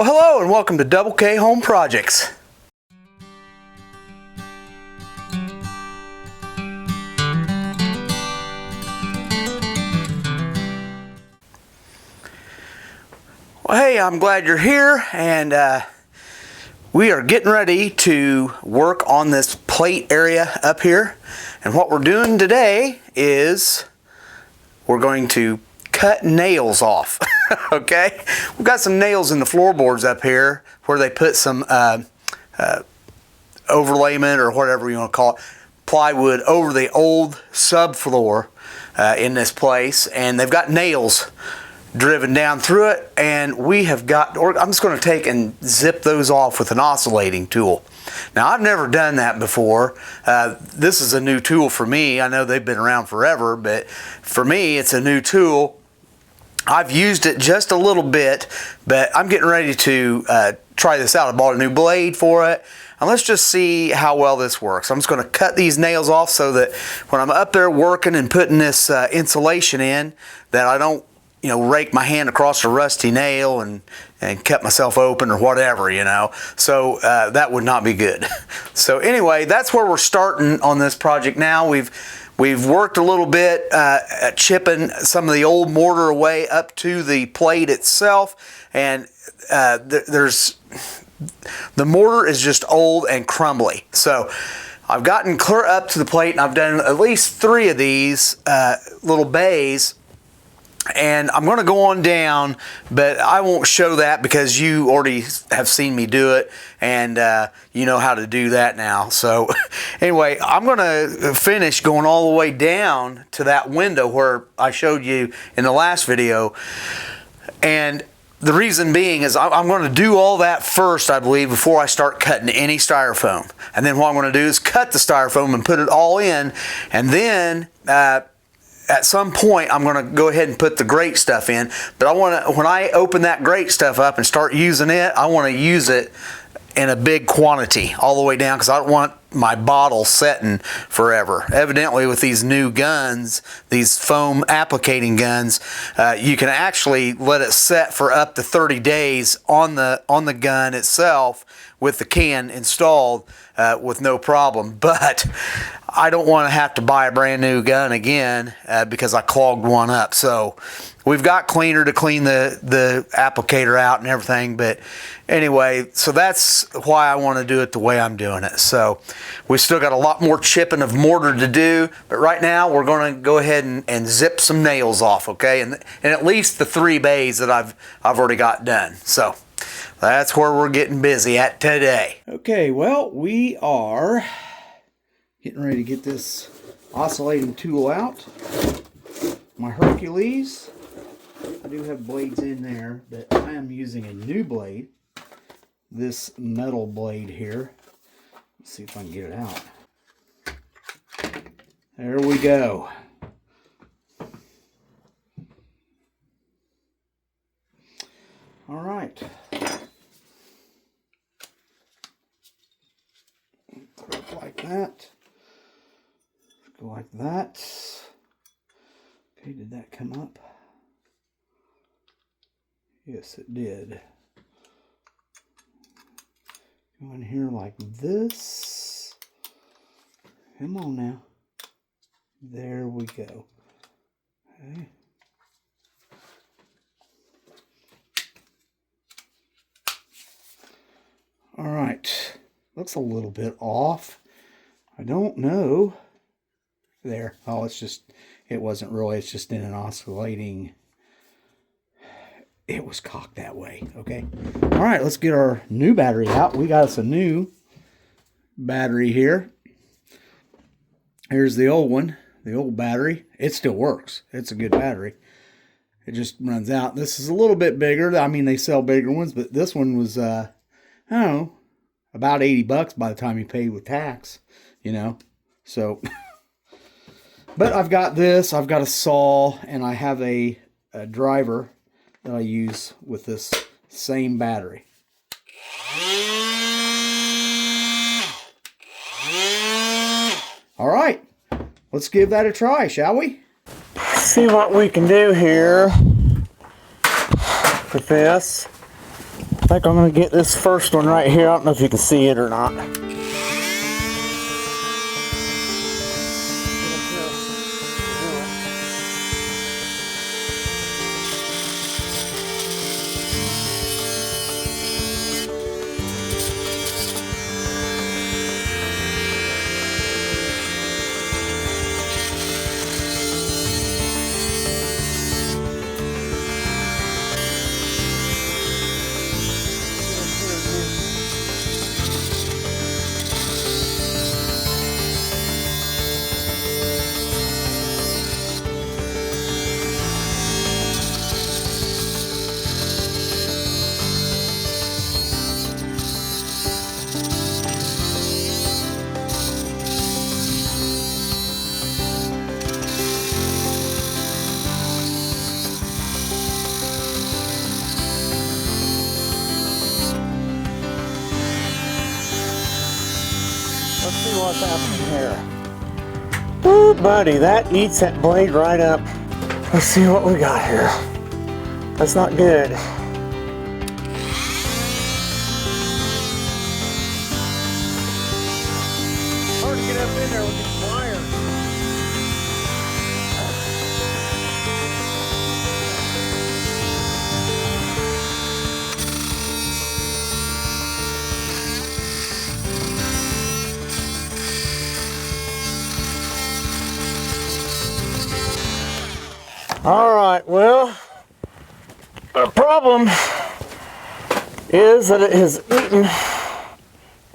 Well, hello and welcome to Double K Home Projects. Well, hey, I'm glad you're here, and we are getting ready to work on this plate area up here. And what we're doing today is we're going to cut nails off. Okay, we've got some nails in the floorboards up here where they put some overlayment or whatever you want to call it, plywood over the old subfloor in this place, and they've got nails driven down through it, and we have got, I'm just going to take and zip those off with an oscillating tool. Now, I've never done that before. This is a new tool for me. I know they've been around forever, but for me it's a new tool. I've used it just a little bit, but I'm getting ready to try this out. I bought a new blade for it, and let's just see how well this works. I'm just going to cut these nails off so that when I'm up there working and putting this insulation in, that I don't, you know, rake my hand across a rusty nail and cut myself open or whatever, you know. So that would not be good. So anyway, that's where we're starting on this project now. We've worked a little bit at chipping some of the old mortar away up to the plate itself, and the mortar is just old and crumbly. So I've gotten clear up to the plate, and I've done at least 3 of these little bays. And I'm going to go on down, but I won't show that because you already have seen me do it, and you know how to do that now. So anyway, I'm going to finish going all the way down to that window where I showed you in the last video. And the reason being is I'm going to do all that first, I believe, before I start cutting any styrofoam. And then what I'm going to do is cut the styrofoam and put it all in, and then at some point, I'm going to go ahead and put the grate stuff in, but I want to, when I open that grate stuff up and start using it, I want to use it in a big quantity all the way down, because I don't want my bottle setting forever. Evidently, with these new guns, these foam applicating guns, you can actually let it set for up to 30 days on the gun itself with the can installed with no problem. But I don't want to have to buy a brand new gun again because I clogged one up. So we've got cleaner to clean the applicator out and everything. But anyway, so that's why I want to do it the way I'm doing it. So we still got a lot more chipping of mortar to do, but right now we're going to go ahead and zip some nails off, okay? And at least the 3 bays that I've already got done. So that's where we're getting busy at today. Okay, well, we are getting ready to get this oscillating tool out. My Hercules, I do have blades in there, but I am using a new blade, this metal blade here. Let's see if I can get it out. There we go. All right. Throw it like that. Go like that. Okay, did that come up? Yes, it did. Go in here like this. Come on now. There we go. Okay. All right. Looks a little bit off. I don't know. There. Oh, it's just, it wasn't really, it's just in an oscillating. It was cocked that way. Okay. All right, let's get our new battery out. We got us a new battery here. Here's the old one, the old battery. It still works. It's a good battery. It just runs out. This is a little bit bigger. I mean, they sell bigger ones, but this one was, I don't know, about $80 by the time you pay with tax, you know. So, but I've got this. I've got a saw, and I have a driver that I use with this same battery. All right, let's give that a try, shall we? See what we can do here with this. I think I'm going to get this first one right here. I don't know if you can see it or not. Let's see what's happening here. Ooh, buddy, that eats that blade right up. Let's see what we got here. That's not good. Hard to get up in there with these wires. Alright, well, the problem is that it has eaten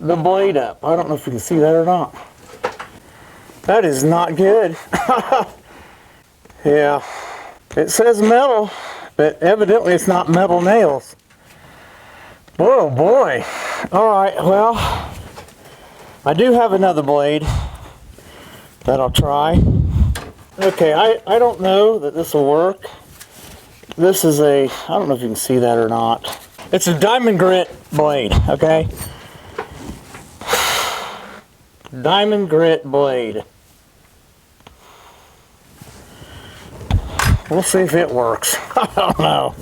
the blade up. I don't know if you can see that or not. That is not good. Yeah, it says metal, but evidently it's not metal nails. Whoa, boy. Alright, well, I do have another blade that I'll try. Okay, I don't know that this will work. This is a, I don't know if you can see that or not. It's a diamond grit blade, okay? Diamond grit blade. We'll see if it works. I don't know.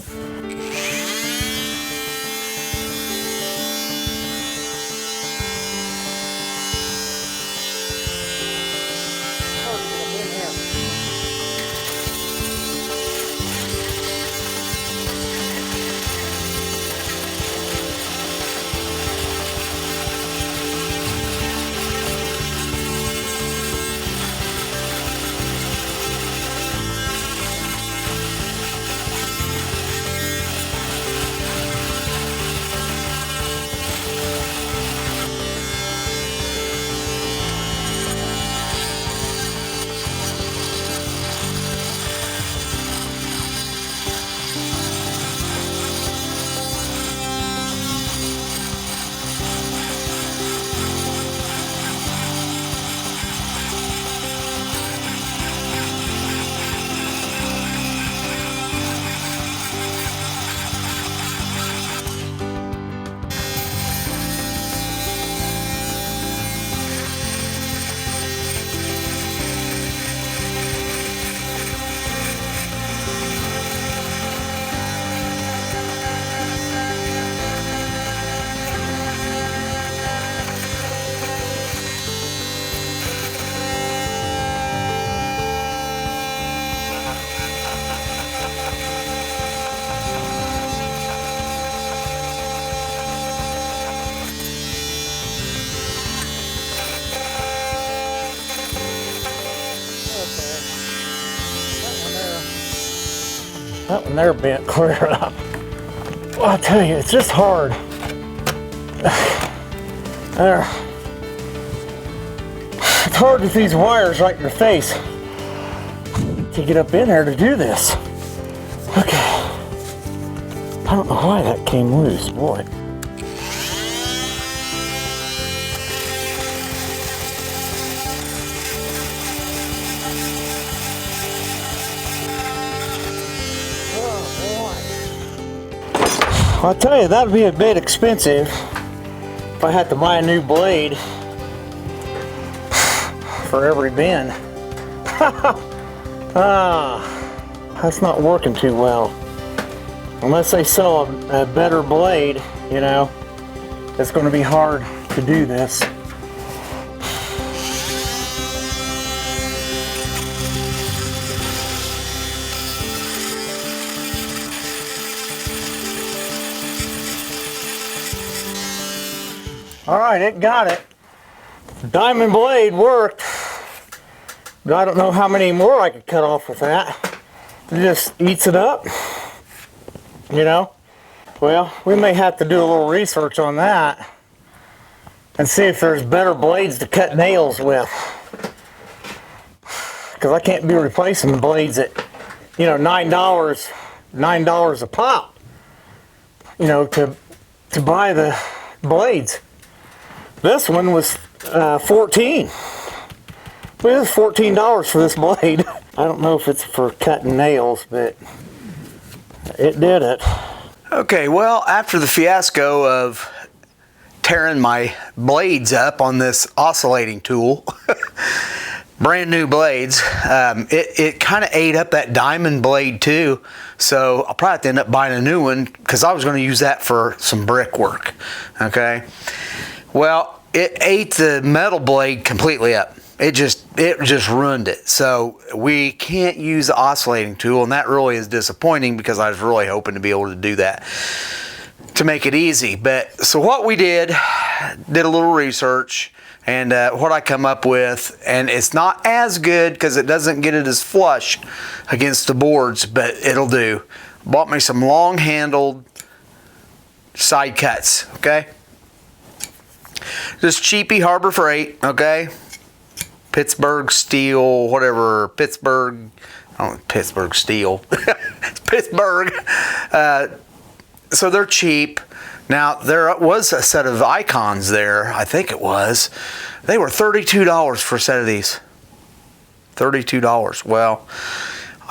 That one there bent clear up. Well, I tell you, it's just hard. There. It's hard with these wires right in your face to get up in there to do this. Okay. I don't know why that came loose, boy. I'll tell you, that'd be a bit expensive if I had to buy a new blade for every bin. That's not working too well. Unless they sell a better blade you know, it's going to be hard to do this. All right, it got it. Diamond blade worked. But I don't know how many more I could cut off with that. It just eats it up, you know. Well, we may have to do a little research on that and see if there's better blades to cut nails with. Because I can't be replacing blades at, you know, $9 a pop, you know, to buy the blades. This one was $14. Well, it was $14 for this blade. I don't know if it's for cutting nails, but it did it. Okay, well, after the fiasco of tearing my blades up on this oscillating tool, brand new blades, it kind of ate up that diamond blade too. So I'll probably have to end up buying a new one because I was going to use that for some brickwork. Okay. Well, it ate the metal blade completely up. It just ruined it. So we can't use the oscillating tool, and that really is disappointing because I was really hoping to be able to do that to make it easy. But so what we did a little research, and what I come up with, and it's not as good because it doesn't get it as flush against the boards, but it'll do. Bought me some long-handled side cuts, okay? Just cheapy Harbor Freight, okay? Pittsburgh steel, whatever, Pittsburgh steel. It's Pittsburgh. So they're cheap. Now, there was a set of icons there, I think it was. They were $32 for a set of these. $32. Well,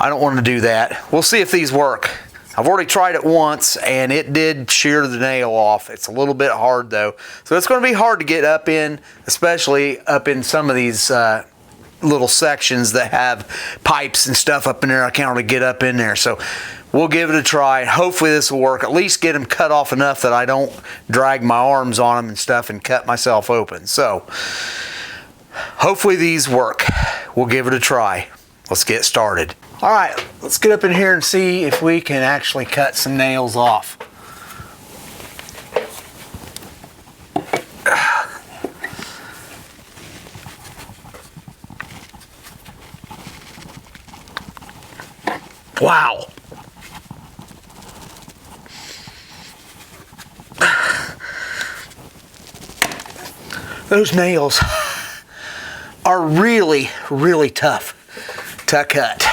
I don't want to do that. We'll see if these work. I've already tried it once, and it did shear the nail off. It's a little bit hard, though. So it's going to be hard to get up in, especially up in some of these little sections that have pipes and stuff up in there. I can't really get up in there. So we'll give it a try. Hopefully this will work. At least get them cut off enough that I don't drag my arms on them and stuff and cut myself open. So hopefully these work. We'll give it a try. Let's get started. All right, let's get up in here and see if we can actually cut some nails off. Wow. Those nails are really, really tough to cut.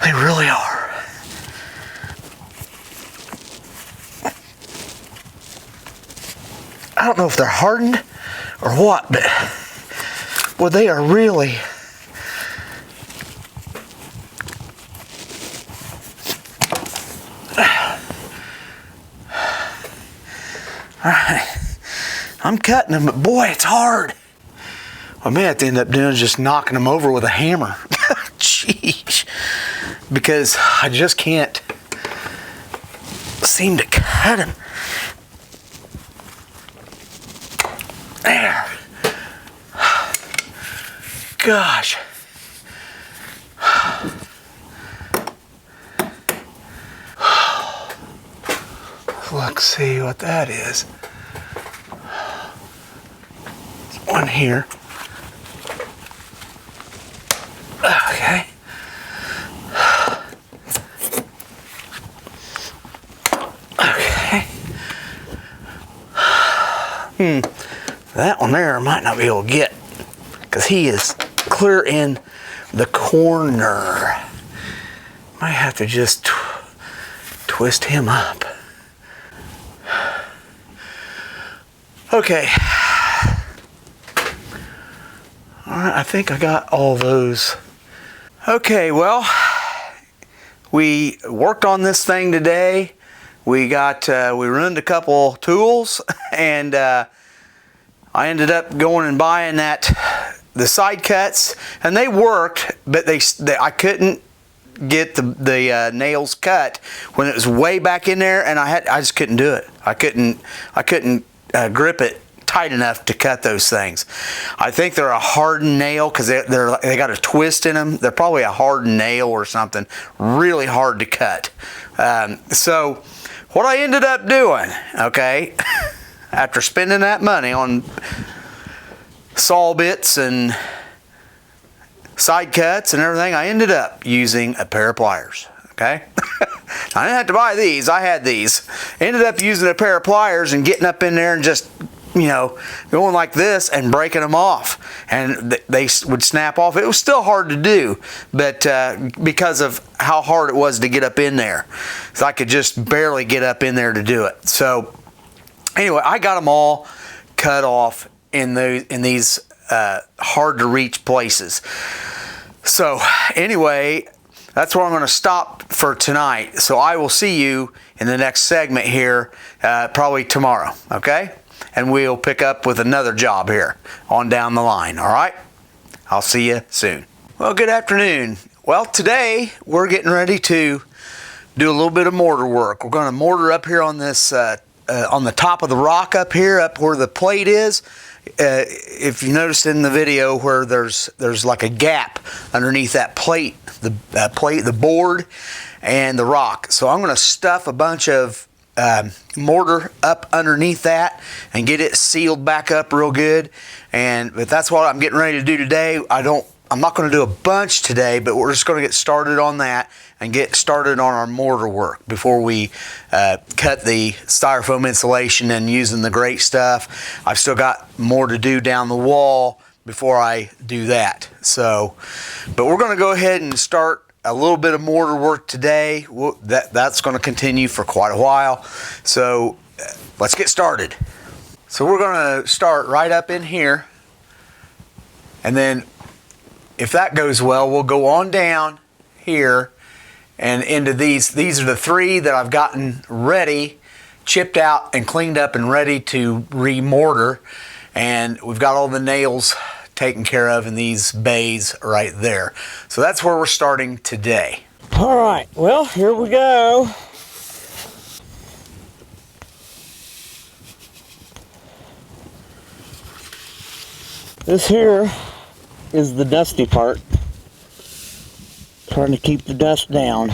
They really are. I don't know if they're hardened or what, but well, they are really all right. I'm cutting them, but boy, it's hard. What I may have to end up doing is just knocking them over with a hammer. Jeez. Because I just can't seem to cut them. There. Gosh. Let's see what that is. There's one here. Okay. Okay. That one there I might not be able to get because he is clear in the corner. Might have to just twist him up. Okay. All right, I think I got all those. Okay, well, we worked on this thing today. We ruined a couple tools, and I ended up going and buying that the side cuts, and they worked, but I couldn't get the nails cut when it was way back in there, and I just couldn't do it. I couldn't grip it tight enough to cut those things. I think they're a hardened nail because they got a twist in them. They're probably a hardened nail or something, really hard to cut. So what I ended up doing, okay, after spending that money on saw bits and side cuts and everything, I ended up using a pair of pliers, okay? I didn't have to buy these, I had these. Ended up using a pair of pliers and getting up in there and just, you know, going like this and breaking them off. And they would snap off. It was still hard to do, but because of how hard it was to get up in there. So I could just barely get up in there to do it. So anyway, I got them all cut off in these hard to reach places. So anyway, that's where I'm going to stop for tonight. So I will see you in the next segment here, probably tomorrow, okay? And we'll pick up with another job here on down the line, all right? I'll see you soon. Well, good afternoon. Well, today we're getting ready to do a little bit of mortar work. We're going to mortar up here on this, on the top of the rock up here, up where the plate is. If you noticed in the video where there's like a gap underneath that plate, the board and the rock. So I'm going to stuff a bunch of mortar up underneath that and get it sealed back up real good. But that's what I'm getting ready to do today. I'm not going to do a bunch today, but we're just going to get started on that and get started on our mortar work before we cut the styrofoam insulation and using the great stuff. I've still got more to do down the wall before I do that. But we're going to go ahead and start a little bit of mortar work today. That's going to continue for quite a while. So let's get started. So we're going to start right up in here, and then if that goes well, we'll go on down here and into these. These are the 3 that I've gotten ready, chipped out and cleaned up and ready to re-mortar. And we've got all the nails taken care of in these bays right there. So that's where we're starting today. All right, well, here we go. This here is the dusty part. Trying to keep the dust down.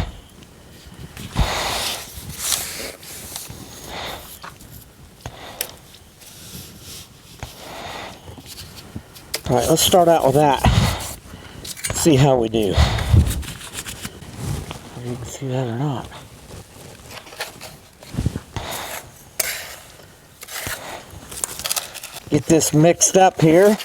All right, let's start out with that. See how we do. If you can see that or not. Get this mixed up here.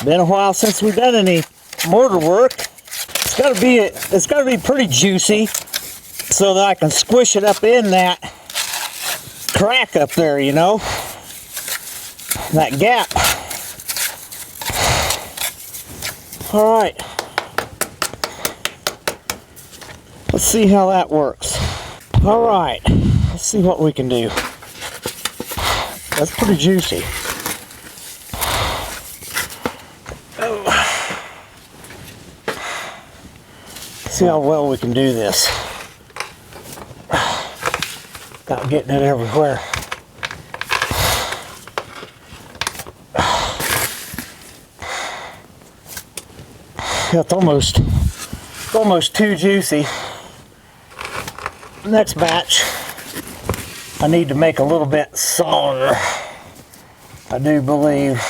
Been a while since we've done any mortar work. It's got to be pretty juicy so that I can squish it up in that crack up there, you know, that gap. All right, let's see how that works. All right, let's see what we can do. That's pretty juicy. See how well we can do this without getting it everywhere. It's almost too juicy. Next batch, I need to make a little bit solider, I do believe.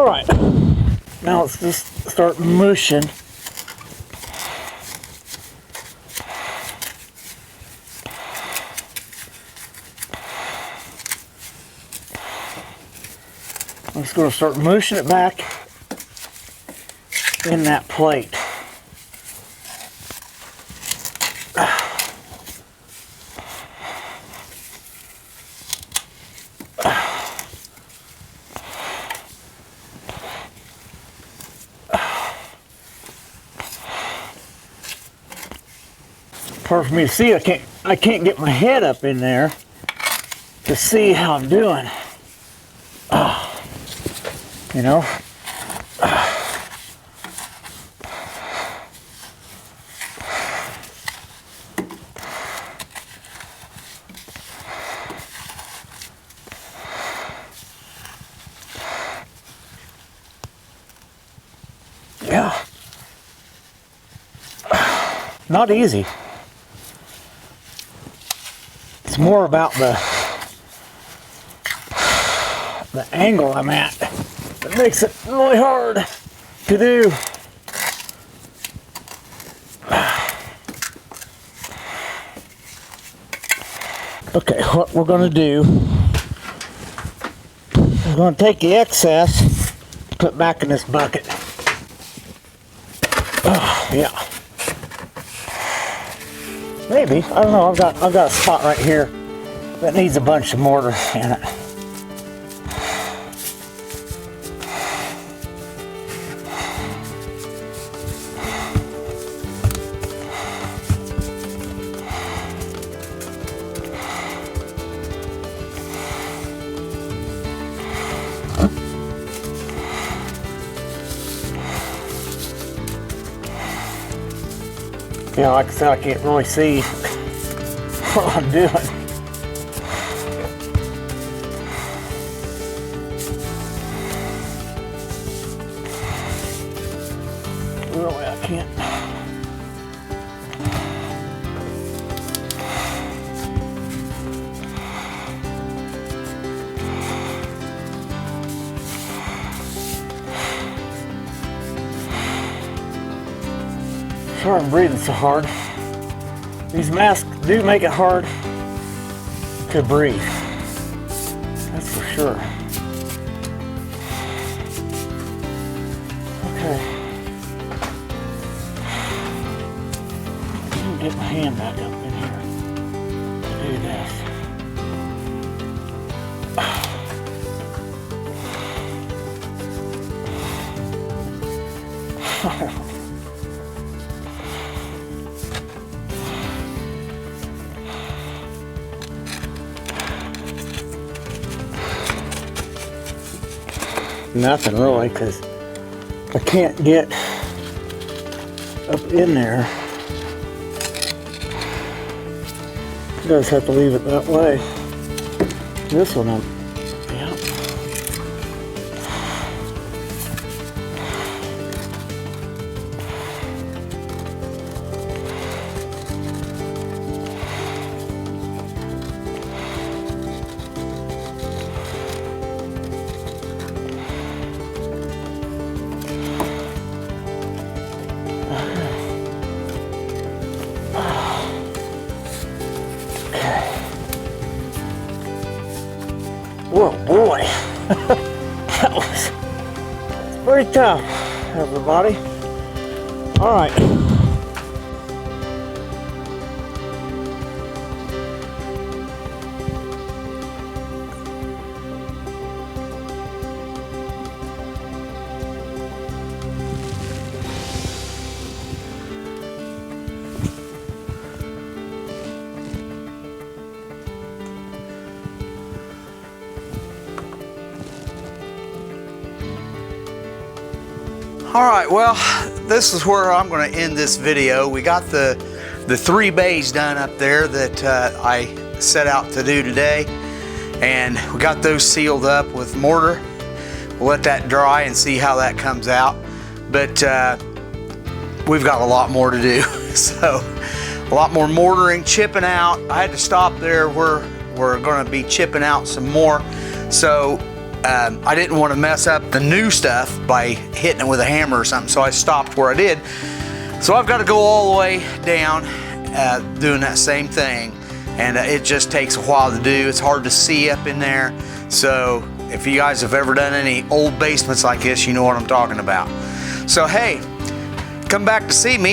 All right, now let's just start mushing. I'm just going to start mushing it back in that plate. Hard for me to see. I can't get my head up in there to see how I'm doing. You know. Yeah. Not easy. It's more about the angle I'm at that makes it really hard to do. Okay, what we're going to do is we're going to take the excess, put back in this bucket. Yeah. Maybe, I don't know, I've got a spot right here that needs a bunch of mortar in it. You know, like I said, I can't really see what I'm doing. Really, I can't. Sorry I'm breathing so hard. These masks do make it hard to breathe. That's for sure. Okay. Let me get my hand back up in here to do this. Nothing really, because I can't get up in there. You guys have to leave it that way. This one, yeah. Whoa, boy. That was pretty tough, everybody. All right. All right, well, this is where I'm going to end this video. We got the 3 bays done up there that I set out to do today, and we got those sealed up with mortar. We'll let that dry and see how that comes out, but we've got a lot more to do. So a lot more mortaring, chipping out. I had to stop there. We're going to be chipping out some more. So I didn't want to mess up the new stuff by hitting it with a hammer or something, so I stopped where I did. So I've got to go all the way down doing that same thing, and it just takes a while to do. It's hard to see up in there. So if you guys have ever done any old basements like this, you know what I'm talking about. So hey, come back to see me.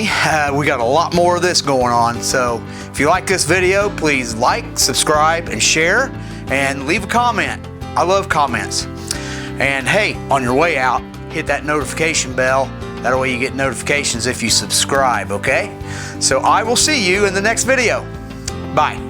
We got a lot more of this going on. So if you like this video, please like, subscribe, and share, and leave a comment. I love comments. And hey, on your way out, hit that notification bell. That way you get notifications if you subscribe, okay? So I will see you in the next video. Bye.